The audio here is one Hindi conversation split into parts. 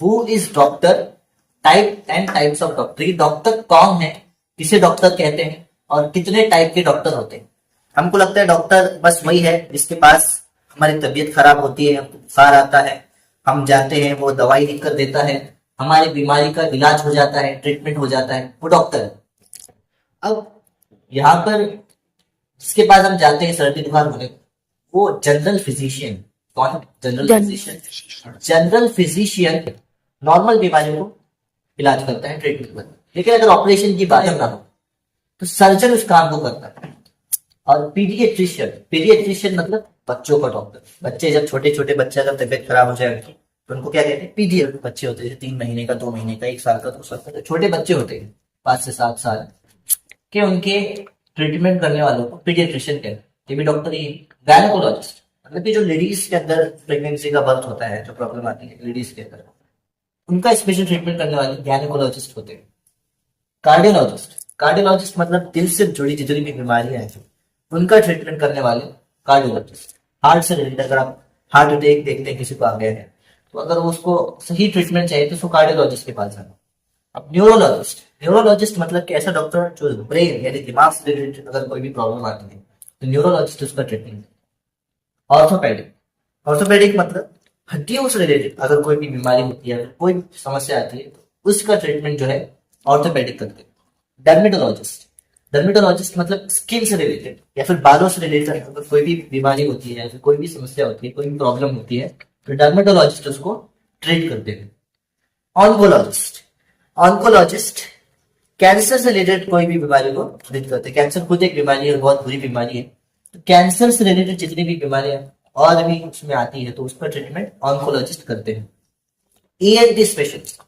Who is doctor, type and types of doctor. ये डॉक्टर कौन है, किसे डॉक्टर कहते हैं, और कितने टाइप के डॉक्टर होते हैं। हमको लगता है डॉक्टर बस वही है जिसके पास हमारी तबीयत खराब होती है, हमको बुखार आता है, हम जाते हैं, वो दवाई लिख कर देता है, हमारी बीमारी का इलाज हो जाता है, ट्रीटमेंट हो जाता है, वो डॉक्टर है। अब यहाँ पर जिसके पास हम जाते हैं सर्दी बुखार होने, वो जनरल फिजिशियन। कौन? General physician. General physician normal बीमारियों को इलाज करता है, ट्रीटमेंट करता है। लेकिन अगर ऑपरेशन की बात ना हो तो सर्जन उस काम को करता है। और पीडियाट्रिशियन, पीडियाट्रिशियन मतलब बच्चों का डॉक्टर। बच्चे जब छोटे छोटे बच्चे अगर तबियत खराब हो जाए उनकी, तो उनको क्या कहते हैं? पीडियाट्रिक बच्चे होते हैं, 3 महीने का, 2 महीने का, 1 साल का, 2 साल का, तो छोटे बच्चे होते हैं 5 से 7 साल के, उनके ट्रीटमेंट करने वालों को पीडियाट्रिशियन कहते हैं। ये भी डॉक्टर ही। गायनोकोलॉजिस्ट मतलब कि जो लेडीज के अंदर प्रेगनेंसी का बर्थ होता है, जो प्रॉब्लम आती है लेडीज के अंदर, उनका स्पेशल ट्रीटमेंट करने वाले गायनोकोलॉजिस्ट होते हैं। कार्डियोलॉजिस्ट, कार्डियोलॉजिस्ट मतलब दिल से जुड़ी जितनी भी बीमारियां हैं उनका ट्रीटमेंट करने वाले कार्डियोलॉजिस्ट। हार्ट से रिलेटेड अगर आप हार्ट अटैक देखते हैं किसी को आ गया है, तो अगर उसको सही ट्रीटमेंट चाहिए तो उसको कार्डियोलॉजिस्ट के पास जाना। अब न्यूरोलॉजिस्ट, न्यूरोलॉजिस्ट मतलब कि ऐसा डॉक्टर जो ब्रेन यानी दिमाग से रिलेटेड अगर कोई भी प्रॉब्लम आती है तो न्यूरोलॉजिस्ट उसका ट्रीटमेंट। ऑर्थोपेडिक, ऑर्थोपेडिक मतलब हड्डियों से रिलेटेड अगर कोई भी बीमारी होती है, कोई भी समस्या आती है, तो उसका ट्रीटमेंट जो है ऑर्थोपेडिक करते हैं। डर्मेटोलॉजिस्ट, डर्मेटोलॉजिस्ट मतलब स्किन से रिलेटेड या फिर बालों से रिलेटेड अगर कोई भी बीमारी होती है या फिर कोई भी समस्या होती है, कोई भी प्रॉब्लम होती है, तो डर्मेटोलॉजिस्ट उसको ट्रीट करते हैं। ऑन्कोलॉजिस्ट, ऑन्कोलॉजिस्ट कैंसर से रिलेटेड कोई भी बीमारी को ट्रीट करते हैं। कैंसर खुद एक बीमारी है, बहुत बुरी बीमारी है, तो कैंसर से रिलेटेड जितनी भी बीमारियां और भी उसमें आती है तो उसका ट्रीटमेंट ऑन्कोलॉजिस्ट करते हैं। ईएनटी स्पेशलिस्ट,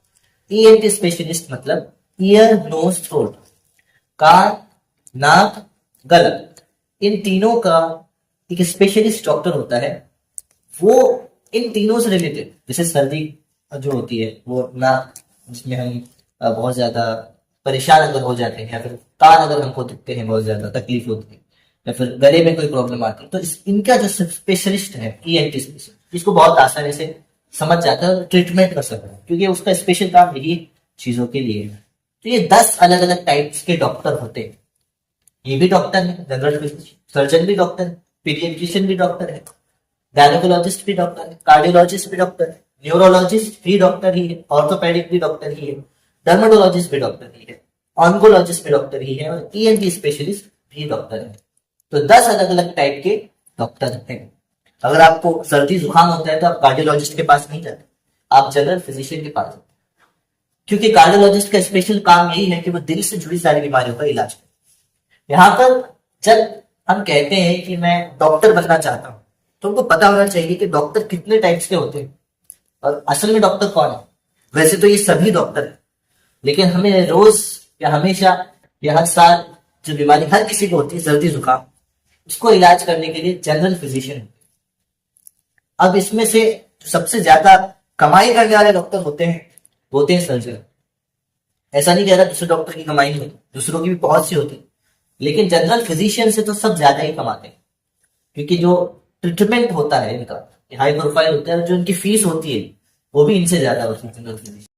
ईएनटी स्पेशलिस्ट मतलब ईयर नोज थ्रोट, कान नाक गला, इन तीनों का एक स्पेशलिस्ट डॉक्टर होता है। वो इन तीनों से रिलेटेड, जैसे सर्दी जो होती है वो नाक, जिसमें हम बहुत ज्यादा परेशान अगर हो जाते हैं, या फिर कान अगर हमको दिखते हैं बहुत ज्यादा तकलीफ होती है, या फिर गले में कोई प्रॉब्लम आती है, तो इनका जो स्पेशलिस्ट है ईएनटी स्पेशलिस्ट, इसको बहुत आसानी से समझ जाता है, ट्रीटमेंट कर सकता है, क्योंकि उसका स्पेशल काम यही चीजों के लिए है। तो ये 10 अलग अलग टाइप्स के डॉक्टर होते हैं। ये भी डॉक्टर है, जनरल फिजिशियन, सर्जन भी डॉक्टर है, पीडियाट्रिशियन भी डॉक्टर है, गायनेकोलॉजिस्ट भी डॉक्टर है, कार्डियोलॉजिस्ट भी डॉक्टर है, न्यूरोलॉजिस्ट भी डॉक्टर ही है, ऑर्थोपेडिक भी डॉक्टर ही है, डर्मेटोलॉजिस्ट भी डॉक्टर ही है, ऑन्कोलॉजिस्ट भी डॉक्टर ही है, और ईएनटी स्पेशलिस्ट भी डॉक्टर है। तो 10 अलग अलग टाइप के डॉक्टर हैं। अगर आपको सर्दी जुकाम होता है तो आप कार्डियोलॉजिस्ट के पास नहीं जाते, आप जनरल फिजिशियन के पास जाते, क्योंकि कार्डियोलॉजिस्ट का स्पेशल काम यही है कि वो दिल से जुड़ी सारी बीमारियों का इलाज करे। यहाँ पर जब हम कहते हैं कि मैं डॉक्टर बनना चाहता हूँ, तो उनको पता होना चाहिए कि डॉक्टर कितने टाइप्स के होते हैं और असल में डॉक्टर कौन है। वैसे तो ये सभी डॉक्टर है, लेकिन हमें रोज या हमेशा या हर साल जो बीमारी हर किसी को होती है, सर्दी जुकाम, उसको इलाज करने के लिए जनरल फिजिशियन। अब इसमें से सबसे ज्यादा कमाई करने वाले डॉक्टर होते हैं सर्जन। ऐसा नहीं कह रहा दूसरे डॉक्टर की कमाई नहीं होती, दूसरों की भी बहुत सी होती, लेकिन जनरल फिजिशियन से तो सब ज्यादा ही कमाते हैं, क्योंकि जो ट्रीटमेंट होता है इनका हाई प्रोफाइल होता है, जो इनकी फीस होती है वो भी इनसे ज्यादा होती है जनरल फिजिशियन।